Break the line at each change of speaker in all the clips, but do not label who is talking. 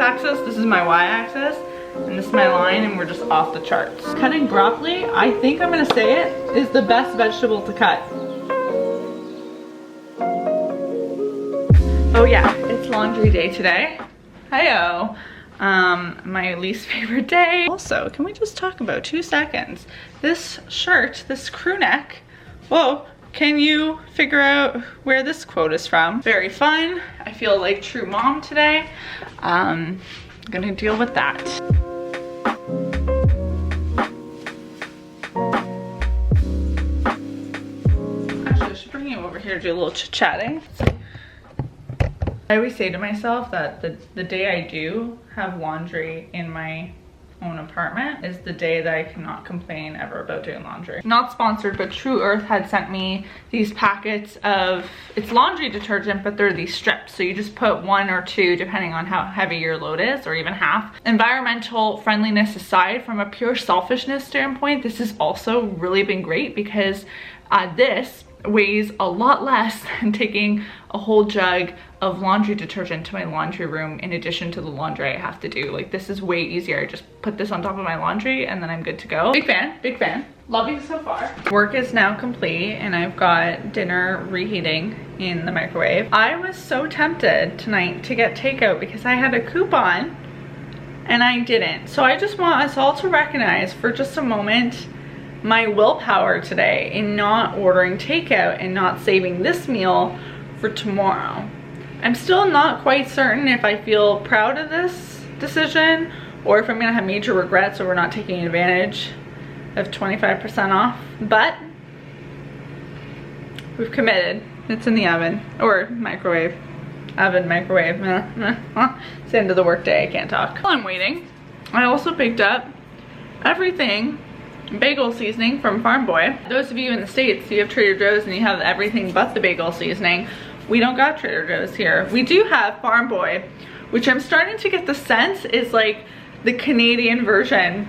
x-axis, this is my y-axis, and this is my line, and we're just off the charts. Cutting broccoli, I think I'm gonna say it, is the best vegetable to cut. Oh yeah, it's laundry day today. Hi-oh. My least favorite day. Also, can we just talk about 2 seconds? This shirt, this crew neck, whoa, can you figure out where this quote is from? Very fun. I feel like true mom today. I'm gonna deal with that. Actually, I should bring you over here to do a little chit-chatting. I always say to myself that the day I do have laundry in my own apartment is the day that I cannot complain ever about doing laundry. Not sponsored, but True Earth had sent me these packets of, it's laundry detergent, but they're these strips. So you just put 1 or 2 depending on how heavy your load is, or even half. Environmental friendliness aside, from a pure selfishness standpoint, this has also really been great because this weighs a lot less than taking a whole jug of laundry detergent to my laundry room in addition to the laundry I have to do. Like, this is way easier. I just put this on top of my laundry and then I'm good to go. Big fan, big fan. Loving so far. Work is now complete and I've got dinner reheating in the microwave. I was so tempted tonight to get takeout because I had a coupon and I didn't. So I just want us all to recognize for just a moment my willpower today in not ordering takeout and not saving this meal for tomorrow. I'm still not quite certain if I feel proud of this decision or if I'm gonna have major regrets over not taking advantage of 25% off, but we've committed. It's in the oven or microwave. Oven, microwave. It's the end of the workday, I can't talk. While I'm waiting, I also picked up everything bagel seasoning from Farm Boy. Those of you in the States, you have Trader Joe's and you have everything but the bagel seasoning. We don't got Trader Joe's here. We do have Farm Boy, which I'm starting to get the sense is like the Canadian version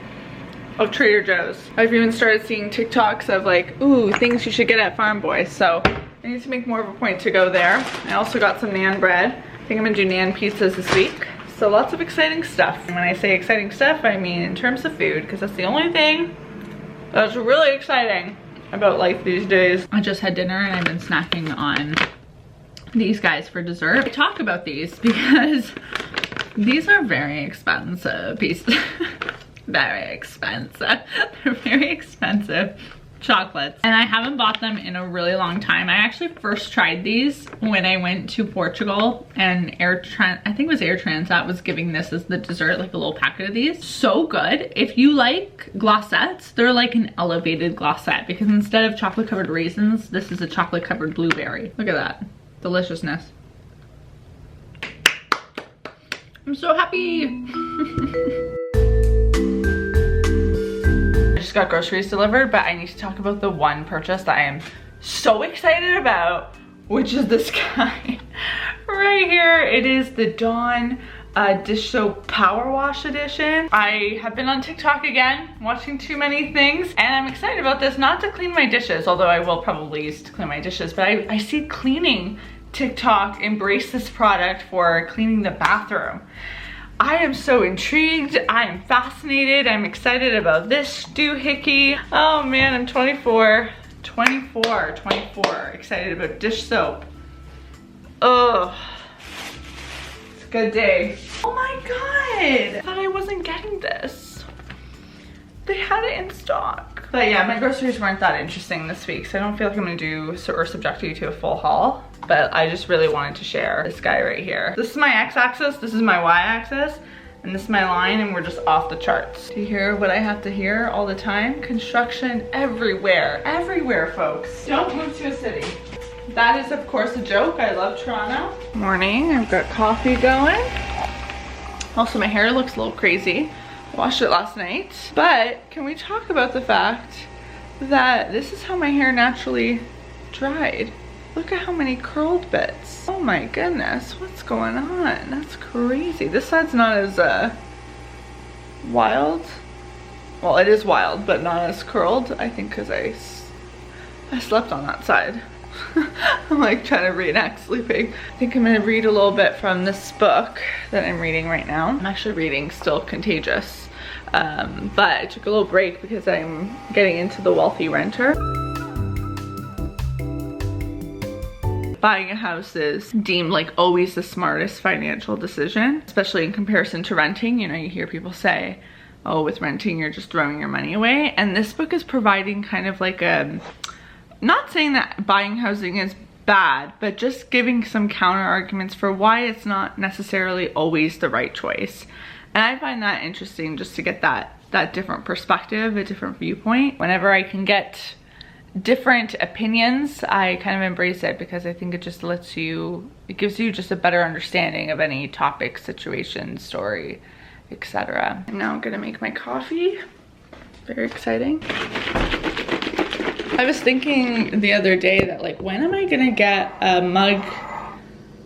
of Trader Joe's. I've even started seeing TikToks of like, ooh, things you should get at Farm Boy. So I need to make more of a point to go there. I also got some naan bread. I think I'm gonna do naan pizzas this week. So lots of exciting stuff. And when I say exciting stuff, I mean in terms of food, because that's the only thing that's really exciting about life these days. I just had dinner and I've been snacking on these guys for dessert. I talk about these because these are very expensive pieces. Very expensive. They're very expensive chocolates and I haven't bought them in a really long time. I actually first tried these when I went to Portugal and I think it was Air Transat was giving this as the dessert, like a little packet of these. So good. If you like glossettes, they're like an elevated glossette because instead of chocolate covered raisins, this is a chocolate covered blueberry. Look at that deliciousness. I'm so happy. Got groceries delivered, but I need to talk about the one purchase that I am so excited about, which is this guy right here. It is the Dawn dish soap power wash edition. I have been on TikTok again watching too many things and I'm excited about this, not to clean my dishes, although I will probably use it to clean my dishes, but I see cleaning TikTok embrace this product for cleaning the bathroom. I am so intrigued, I am fascinated, I'm excited about this doohickey. Oh man, I'm 24, excited about dish soap. Oh, it's a good day. Oh my God, I thought I wasn't getting this. They had it in stock. But yeah, my groceries weren't that interesting this week, so I don't feel like I'm gonna do or subject you to a full haul. But I just really wanted to share this guy right here. This is my x-axis, this is my y-axis, and this is my line, and we're just off the charts. Do you hear what I have to hear all the time? Construction everywhere, everywhere, folks. Don't move to a city. That is, of course, a joke. I love Toronto. Morning, I've got coffee going. Also, my hair looks a little crazy. Washed it last night. But can we talk about the fact that this is how my hair naturally dried? Look at how many curled bits. Oh my goodness, what's going on? That's crazy. This side's not as wild. Well, it is wild, but not as curled. I think because I slept on that side. I'm like trying to reenact sleeping. I think I'm gonna read a little bit from this book that I'm reading right now. I'm actually reading Still Contagious. But I took a little break because I'm getting into The Wealthy Renter. Buying a house is deemed like always the smartest financial decision, especially in comparison to renting. You know, you hear people say, oh, with renting, you're just throwing your money away. And this book is providing kind of like a, not saying that buying housing is bad, but just giving some counter arguments for why it's not necessarily always the right choice. And I find that interesting just to get that different perspective, a different viewpoint. Whenever I can get different opinions, I kind of embrace it because I think it just lets you, it gives you just a better understanding of any topic, situation, story, etc. I'm now gonna make my coffee. Very exciting. I was thinking the other day that like, when am I gonna get a mug,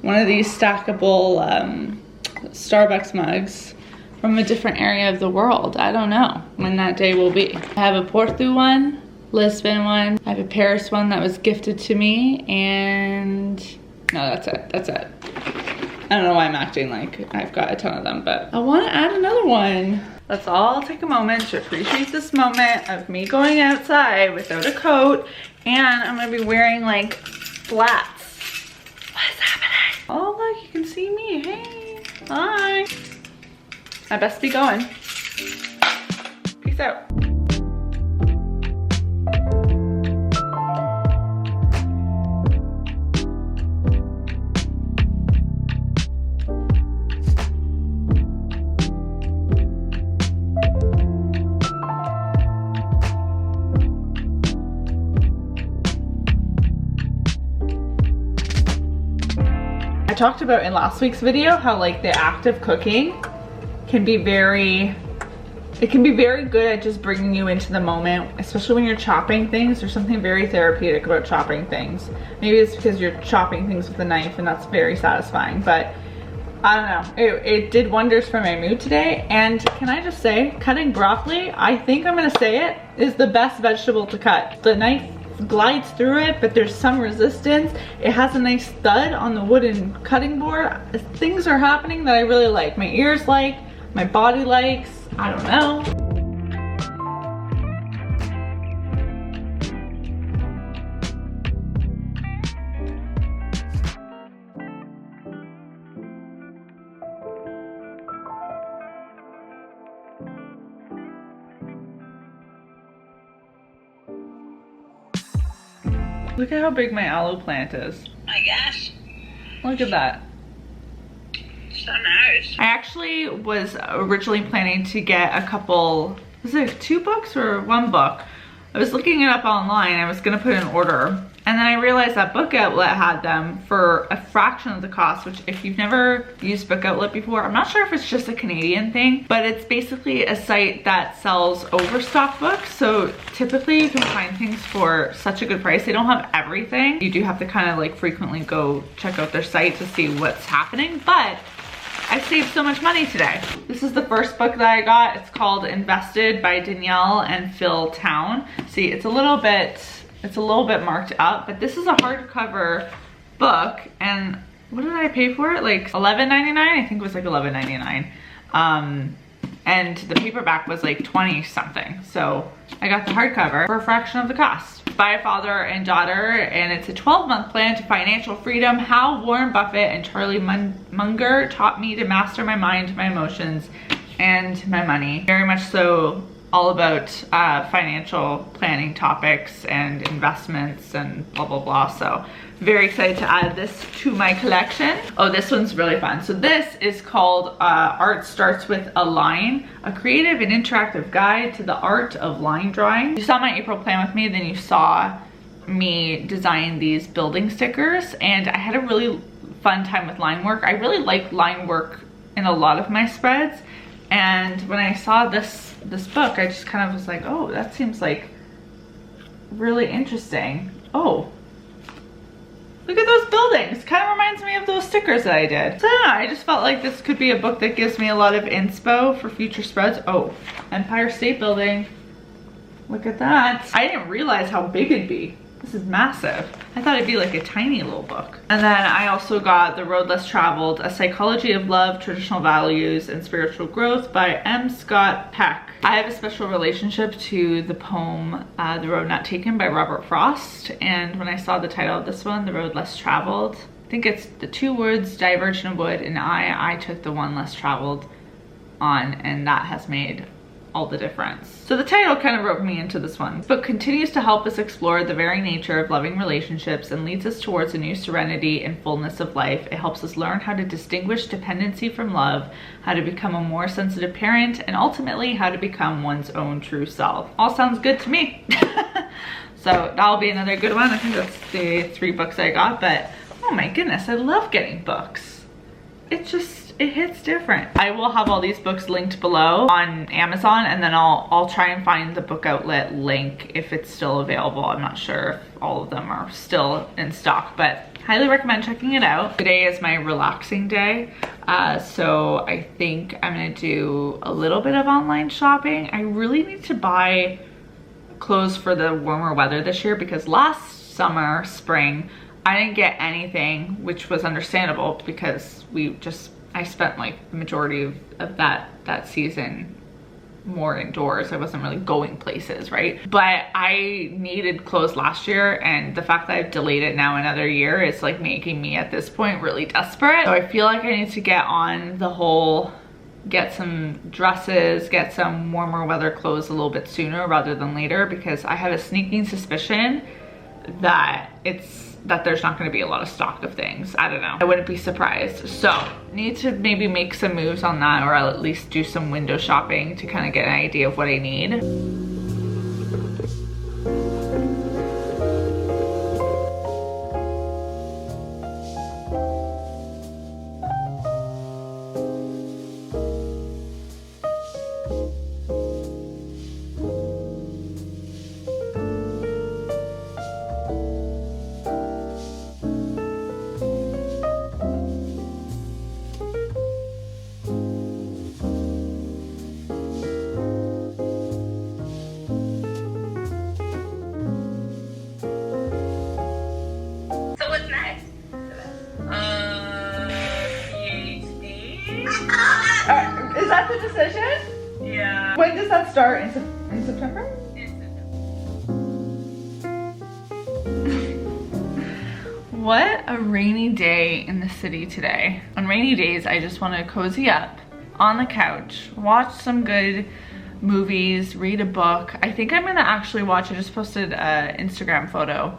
one of these stackable Starbucks mugs from a different area of the world? I don't know when that day will be. I have a Porto one, Lisbon one, I have a Paris one that was gifted to me, and no, that's it. I don't know why I'm acting like I've got a ton of them, but I want to add another one. Let's all take a moment to appreciate this moment of me going outside without a coat, and I'm gonna be wearing like flats. What is happening? Oh look, you can see me. Hey, hi. I best be going. Peace out. I talked about in last week's video how like the act of cooking can be very good at just bringing you into the moment, especially when you're chopping things. There's something very therapeutic about chopping things. Maybe it's because you're chopping things with a knife and that's very satisfying, but I don't know. It did wonders for my mood today. And can I just say, cutting broccoli, I think I'm gonna say it, is the best vegetable to cut. The knife glides through it, but there's some resistance. It has a nice thud on the wooden cutting board. Things are happening that I really like. My ears like, my body likes, I don't know. Look at how big my aloe plant is.
My gosh.
Look at that.
So nice.
I actually was originally planning to get a couple, was it 2 books or 1 book? I was looking it up online. I was gonna put an order. And then I realized that Book Outlet had them for a fraction of the cost, which if you've never used Book Outlet before, I'm not sure if it's just a Canadian thing, but it's basically a site that sells overstock books. So typically you can find things for such a good price. They don't have everything. You do have to kind of like frequently go check out their site to see what's happening, but I saved so much money today. This is the first book that I got. It's called Invested by Danielle and Phil Town. See, it's a little bit marked up, but this is a hardcover book, and what did I pay for it? Like $11.99? I think it was like $11.99. And the paperback was like 20 something. So I got the hardcover for a fraction of the cost. By a father and daughter, and it's a 12-month plan to financial freedom. How Warren Buffett and Charlie Munger taught me to master my mind, my emotions, and my money. Very much so all about financial planning topics and investments and blah, blah, blah. So very excited to add this to my collection. Oh, this one's really fun. So this is called Art Starts With a Line, a creative and interactive guide to the art of line drawing. You saw my April plan with me, then you saw me design these building stickers, and I had a really fun time with line work. I really like line work in a lot of my spreads, and when I saw this book, I just kind of was like, oh, that seems like really interesting. Oh, look at those buildings. Kind of reminds me of those stickers that I did. So yeah, I just felt like this could be a book that gives me a lot of inspo for future spreads. Oh, Empire State Building. Look at that. I didn't realize how big it'd be. This is massive. I thought it'd be like a tiny little book. And then I also got The Road Less Traveled, A Psychology of Love, Traditional Values, and Spiritual Growth by M. Scott Peck. I have a special relationship to the poem The Road Not Taken by Robert Frost. And when I saw the title of this one, The Road Less Traveled, I think it's the two words divergent of wood, and I took the one less traveled on, and that has made all the difference. So the title kind of roped me into this one. This book continues to help us explore the very nature of loving relationships and leads us towards a new serenity and fullness of life. It helps us learn how to distinguish dependency from love, how to become a more sensitive parent, and ultimately how to become one's own true self. All sounds good to me. So that'll be another good one. I think that's the 3 books I got, but oh my goodness, I love getting books. It hits different. I will have all these books linked below on Amazon, and then I'll try and find the book outlet link if it's still available. I'm not sure if all of them are still in stock, but highly recommend checking it out. Today is my relaxing day, so I think I'm gonna do a little bit of online shopping. I really need to buy clothes for the warmer weather this year, because last summer, spring, I didn't get anything, which was understandable because I spent like the majority of that season more indoors. I wasn't really going places, right? But I needed clothes last year, and the fact that I've delayed it now another year is like making me at this point really desperate. So I feel like I need to get on the whole, get some dresses, get some warmer weather clothes a little bit sooner rather than later, because I have a sneaking suspicion that there's not going to be a lot of stock of things. I don't know. I wouldn't be surprised. So need to maybe make some moves on that, or I'll at least do some window shopping to kind of get an idea of what I need. Is that the decision?
Yeah.
When does that start? In September? What a rainy day in the city today. On rainy days, I just want to cozy up on the couch, watch some good movies, read a book. I think I'm gonna actually watch, I just posted an Instagram photo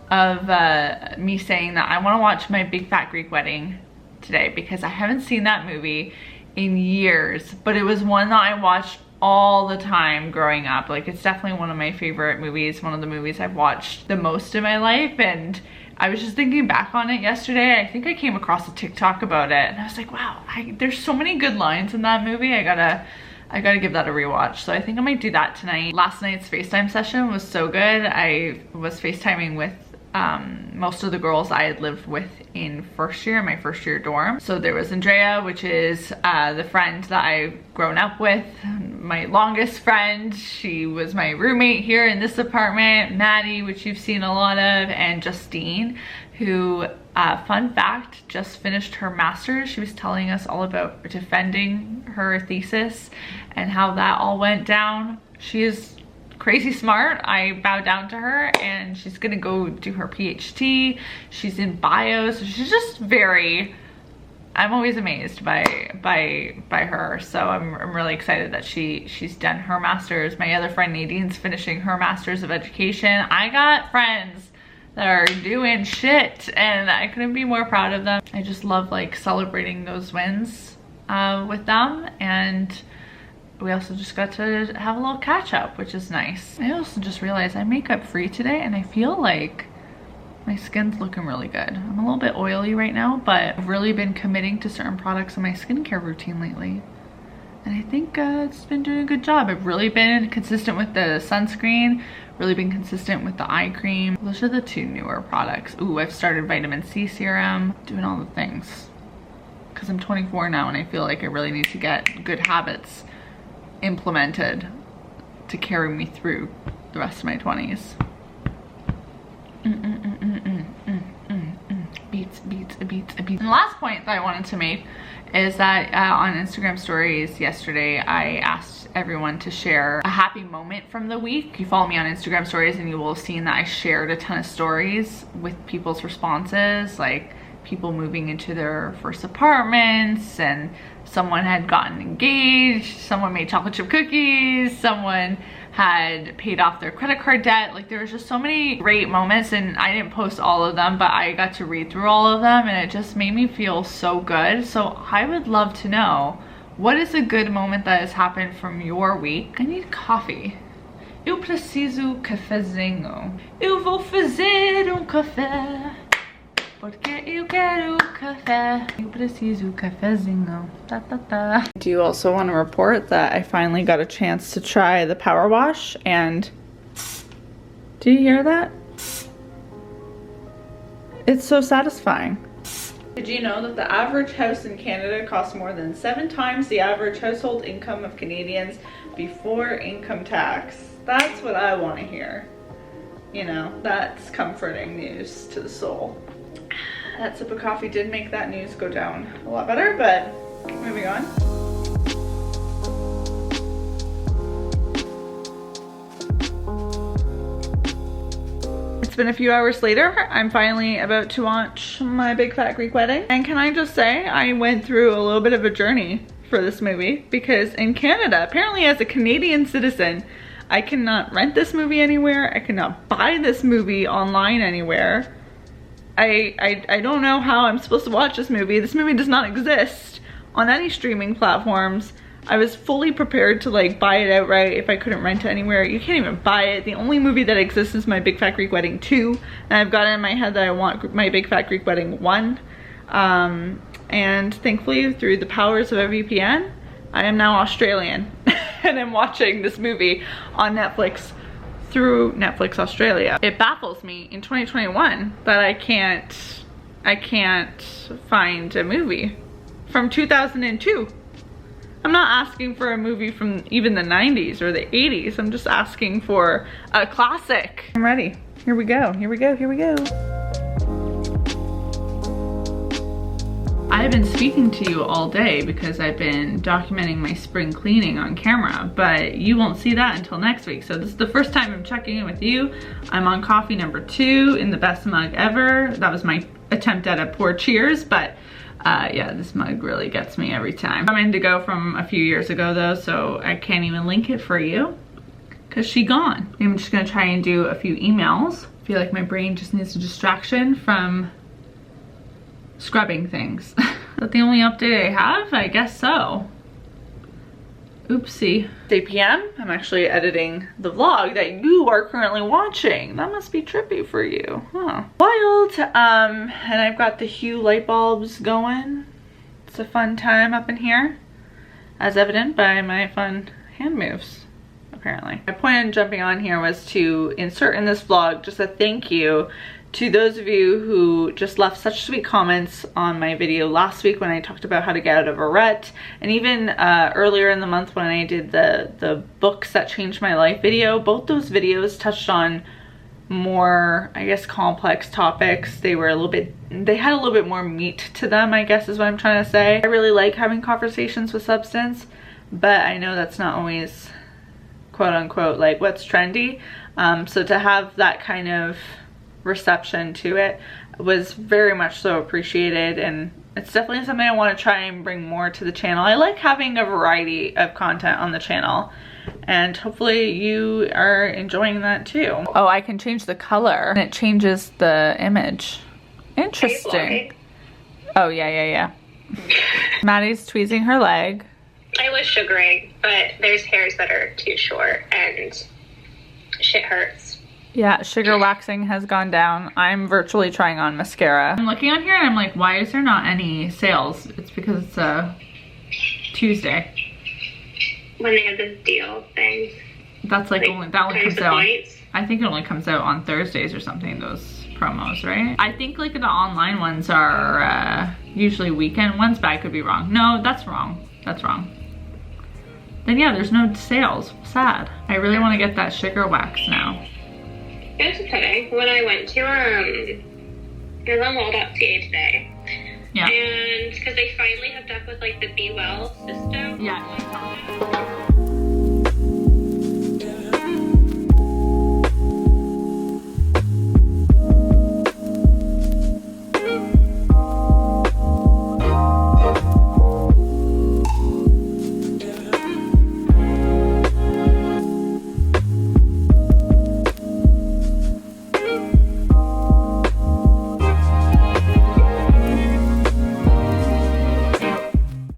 of me saying that I want to watch My Big Fat Greek Wedding today, because I haven't seen that movie in years, but it was one that I watched all the time growing up. Like, it's definitely one of my favorite movies, one of the movies I've watched the most in my life. And I was just thinking back on it yesterday. I think I came across a TikTok about it, and I was like, wow, there's so many good lines in that movie. I gotta give that a rewatch. So I think I might do that tonight. Last night's FaceTime session was so good. I was FaceTiming with most of the girls I had lived with in my first year dorm. So there was Andrea, which is the friend that I've grown up with, my longest friend. She was my roommate here in this apartment. Maddie, which you've seen a lot of, and Justine, who, fun fact, just finished her master's. She was telling us all about defending her thesis and how that all went down. She is crazy smart. I bow down to her, and she's gonna go do her PhD. She's in bio, so she's just very, I'm always amazed by her. So I'm really excited that she's done her master's. My other friend Nadine's finishing her master's of education. I got friends that are doing shit, and I couldn't be more proud of them. I just love like celebrating those wins with them. And we also just got to have a little catch up, which is nice. I also just realized I'm makeup free today, and I feel like my skin's looking really good. I'm a little bit oily right now, but I've really been committing to certain products in my skincare routine lately. And I think it's been doing a good job. I've really been consistent with the sunscreen, really been consistent with the eye cream. Those are the 2 newer products. Ooh, I've started vitamin C serum, doing all the things. Because I'm 24 now, and I feel like I really need to get good habits implemented to carry me through the rest of my 20s. Beats. And the last point that I wanted to make is that on Instagram stories yesterday, I asked everyone to share a happy moment from the week. You follow me on Instagram stories and you will have seen that I shared a ton of stories with people's responses, like people moving into their first apartments, and someone had gotten engaged, someone made chocolate chip cookies, someone had paid off their credit card debt. Like there was just so many great moments, and I didn't post all of them, but I got to read through all of them and it just made me feel so good. So I would love to know, what is a good moment that has happened from your week? I need coffee. Eu preciso cafezinho. Eu vou fazer café. Porque eu quero café. Eu preciso cafezinho. Ta, ta, ta. I do also want to report that I finally got a chance to try the power wash, and do you hear that? It's so satisfying. Did you know that the average house in Canada costs more than 7 times the average household income of Canadians before income tax? That's what I want to hear. You know, that's comforting news to the soul. That sip of coffee did make that news go down a lot better, but moving on. It's been a few hours later. I'm finally about to watch My Big Fat Greek Wedding. And can I just say, I went through a little bit of a journey for this movie, because in Canada, apparently as a Canadian citizen, I cannot rent this movie anywhere. I cannot buy this movie online anywhere. I don't know how I'm supposed to watch this movie. This movie does not exist on any streaming platforms. I was fully prepared to like buy it outright if I couldn't rent it anywhere. You can't even buy it. The only movie that exists is My Big Fat Greek Wedding 2. And I've got it in my head that I want My Big Fat Greek Wedding 1. And thankfully, through the powers of a VPN, I am now Australian. And I'm watching this movie on Netflix through Netflix Australia. It baffles me in 2021 that I can't find a movie from 2002. I'm not asking for a movie from even the 90s or the 80s. I'm just asking for a classic. I'm ready. Here we go. I've been speaking to you all day because I've been documenting my spring cleaning on camera, but you won't see that until next week. So this is the first time I'm checking in with you. I'm on coffee number 2 in the best mug ever. That was my attempt at a pour cheers, but yeah, this mug really gets me every time. I'm indigo from a few years ago though, so I can't even link it for you because she's gone. I'm just gonna try and do a few emails. I feel like my brain just needs a distraction from scrubbing things. Is that the only update I have? I guess so. Oopsie. It's 8 p.m. I'm actually editing the vlog that you are currently watching. That must be trippy for you, huh? Wild. And I've got the Hue light bulbs going. It's a fun time up in here, as evident by my fun hand moves, apparently. My point in jumping on here was to insert in this vlog just a thank you to those of you who just left such sweet comments on my video last week when I talked about how to get out of a rut, and even earlier in the month when I did the books that changed my life video. Both those videos touched on more, I guess, complex topics. They were they had a little bit more meat to them, I guess is what I'm trying to say. I really like having conversations with substance, but I know that's not always quote unquote like what's trendy. So to have that kind of reception to it was very much so appreciated, and it's definitely something I want to try and bring more to the channel. I like having a variety of content on the channel, and hopefully you are enjoying that too. Oh, I can change the color and it changes the image. Interesting. Oh yeah. Maddie's tweezing her leg.
I was sugaring, but there's hairs that are too short and shit hurts.
Yeah, sugar waxing has gone down. I'm virtually trying on mascara. I'm looking on here and I'm like, why is there not any sales? It's because it's a Tuesday.
When they have this deal thing.
That's like only, that only comes out. I think it only comes out on Thursdays or something, those promos, right? I think like the online ones are usually weekend ones, but I could be wrong. No, that's wrong. That's wrong. Then yeah, there's no sales. Sad. I really want to get that sugar wax now.
It's okay. When I went to, I was on Wall.ca today.
Yeah.
And because they finally hooked up with like the Be Well system.
Yeah.